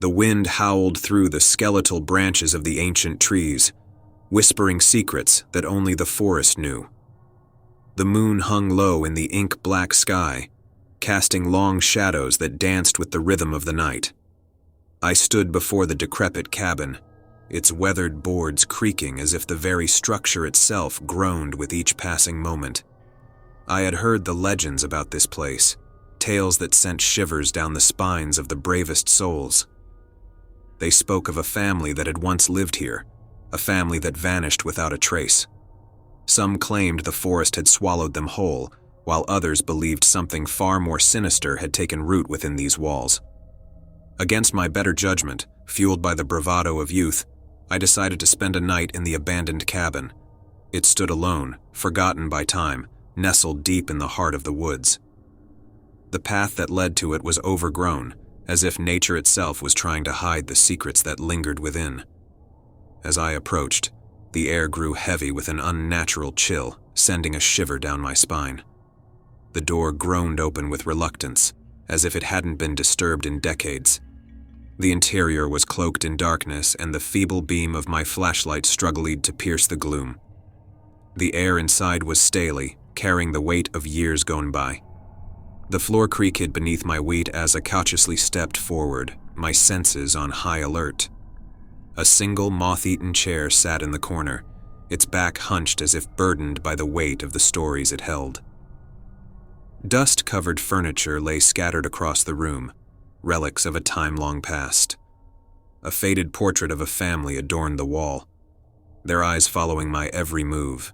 The wind howled through the skeletal branches of the ancient trees, whispering secrets that only the forest knew. The moon hung low in the ink-black sky, casting long shadows that danced with the rhythm of the night. I stood before the decrepit cabin, its weathered boards creaking as if the very structure itself groaned with each passing moment. I had heard the legends about this place, tales that sent shivers down the spines of the bravest souls. They spoke of a family that had once lived here, a family that vanished without a trace. Some claimed the forest had swallowed them whole, while others believed something far more sinister had taken root within these walls. Against my better judgment, fueled by the bravado of youth, I decided to spend a night in the abandoned cabin. It stood alone, forgotten by time, nestled deep in the heart of the woods. The path that led to it was overgrown, as if nature itself was trying to hide the secrets that lingered within. As I approached, the air grew heavy with an unnatural chill, sending a shiver down my spine. The door groaned open with reluctance, as if it hadn't been disturbed in decades. The interior was cloaked in darkness, and the feeble beam of my flashlight struggled to pierce the gloom. The air inside was staley, carrying the weight of years gone by. The floor creaked beneath my weight as I cautiously stepped forward, my senses on high alert. A single moth-eaten chair sat in the corner, its back hunched as if burdened by the weight of the stories it held. Dust-covered furniture lay scattered across the room, relics of a time long past. A faded portrait of a family adorned the wall, their eyes following my every move.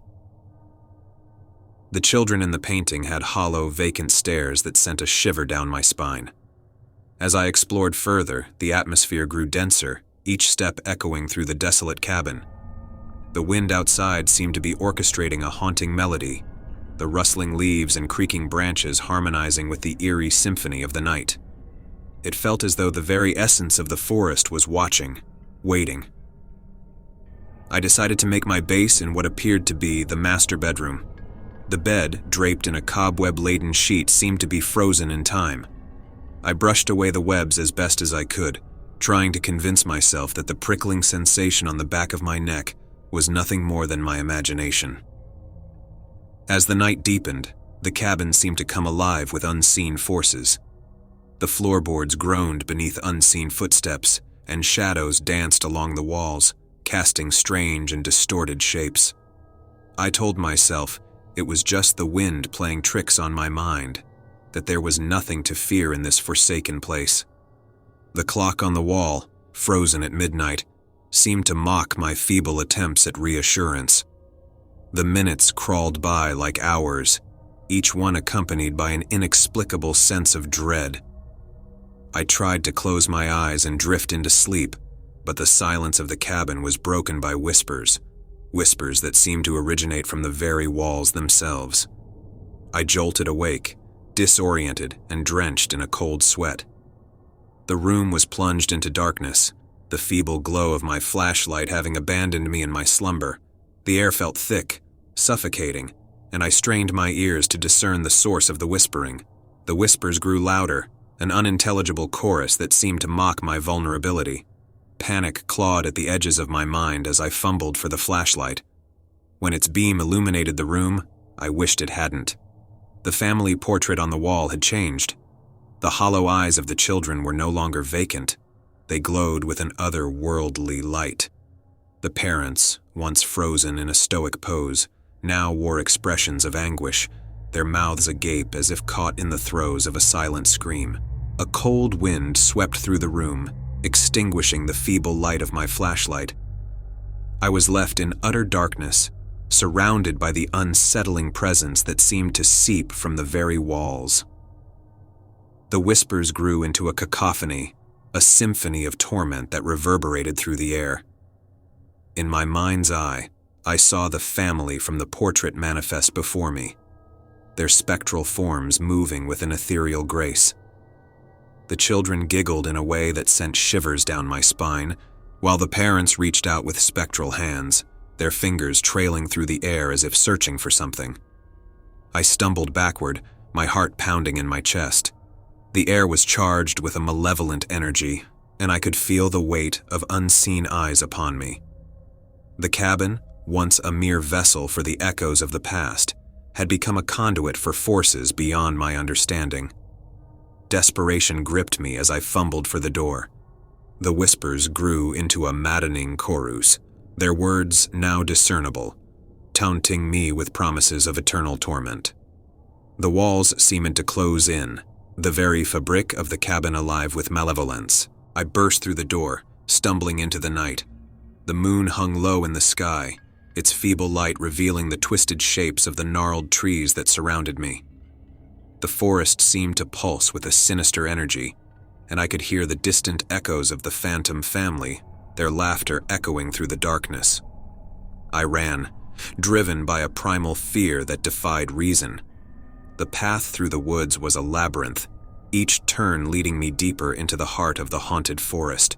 The children in the painting had hollow, vacant stares that sent a shiver down my spine. As I explored further, the atmosphere grew denser, each step echoing through the desolate cabin. The wind outside seemed to be orchestrating a haunting melody, the rustling leaves and creaking branches harmonizing with the eerie symphony of the night. It felt as though the very essence of the forest was watching, waiting. I decided to make my base in what appeared to be the master bedroom. The bed, draped in a cobweb-laden sheet, seemed to be frozen in time. I brushed away the webs as best as I could, trying to convince myself that the prickling sensation on the back of my neck was nothing more than my imagination. As the night deepened, the cabin seemed to come alive with unseen forces. The floorboards groaned beneath unseen footsteps, and shadows danced along the walls, casting strange and distorted shapes. I told myself it was just the wind playing tricks on my mind, that there was nothing to fear in this forsaken place. The clock on the wall, frozen at midnight, seemed to mock my feeble attempts at reassurance. The minutes crawled by like hours, each one accompanied by an inexplicable sense of dread. I tried to close my eyes and drift into sleep, but the silence of the cabin was broken by whispers that seemed to originate from the very walls themselves. I jolted awake, disoriented and drenched in a cold sweat. The room was plunged into darkness, the feeble glow of my flashlight having abandoned me in my slumber. The air felt thick, suffocating, and I strained my ears to discern the source of the whispering. The whispers grew louder, an unintelligible chorus that seemed to mock my vulnerability. Panic clawed at the edges of my mind as I fumbled for the flashlight. When its beam illuminated the room, I wished it hadn't. The family portrait on the wall had changed. The hollow eyes of the children were no longer vacant. They glowed with an otherworldly light. The parents, once frozen in a stoic pose, now wore expressions of anguish, their mouths agape as if caught in the throes of a silent scream. A cold wind swept through the room, extinguishing the feeble light of my flashlight. I was left in utter darkness, surrounded by the unsettling presence that seemed to seep from the very walls. The whispers grew into a cacophony, a symphony of torment that reverberated through the air. In my mind's eye, I saw the family from the portrait manifest before me, their spectral forms moving with an ethereal grace. The children giggled in a way that sent shivers down my spine, while the parents reached out with spectral hands, their fingers trailing through the air as if searching for something. I stumbled backward, my heart pounding in my chest. The air was charged with a malevolent energy, and I could feel the weight of unseen eyes upon me. The cabin, once a mere vessel for the echoes of the past, had become a conduit for forces beyond my understanding. Desperation gripped me as I fumbled for the door. The whispers grew into a maddening chorus, their words now discernible, taunting me with promises of eternal torment. The walls seemed to close in, the very fabric of the cabin alive with malevolence. I burst through the door, stumbling into the night. The moon hung low in the sky, its feeble light revealing the twisted shapes of the gnarled trees that surrounded me. The forest seemed to pulse with a sinister energy, and I could hear the distant echoes of the phantom family, their laughter echoing through the darkness. I ran, driven by a primal fear that defied reason. The path through the woods was a labyrinth, each turn leading me deeper into the heart of the haunted forest.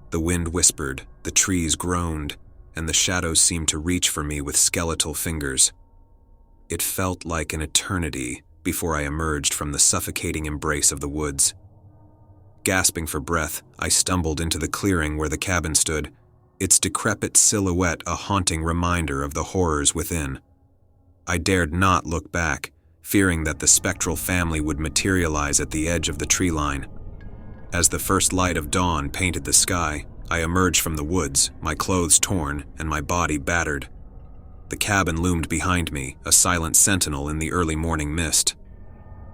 The wind whispered, the trees groaned, and the shadows seemed to reach for me with skeletal fingers. It felt like an eternity before I emerged from the suffocating embrace of the woods. Gasping for breath, I stumbled into the clearing where the cabin stood, its decrepit silhouette a haunting reminder of the horrors within. I dared not look back, fearing that the spectral family would materialize at the edge of the tree line. As the first light of dawn painted the sky, I emerged from the woods, my clothes torn and my body battered. The cabin loomed behind me, a silent sentinel in the early morning mist.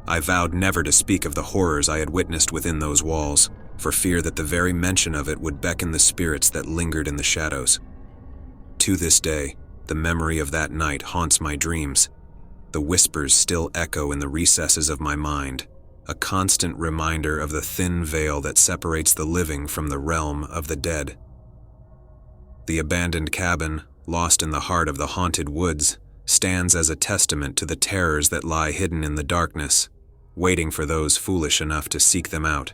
I vowed never to speak of the horrors I had witnessed within those walls, for fear that the very mention of it would beckon the spirits that lingered in the shadows. To this day, the memory of that night haunts my dreams. The whispers still echo in the recesses of my mind, a constant reminder of the thin veil that separates the living from the realm of the dead. The abandoned cabin, lost in the heart of the haunted woods, stands as a testament to the terrors that lie hidden in the darkness, waiting for those foolish enough to seek them out.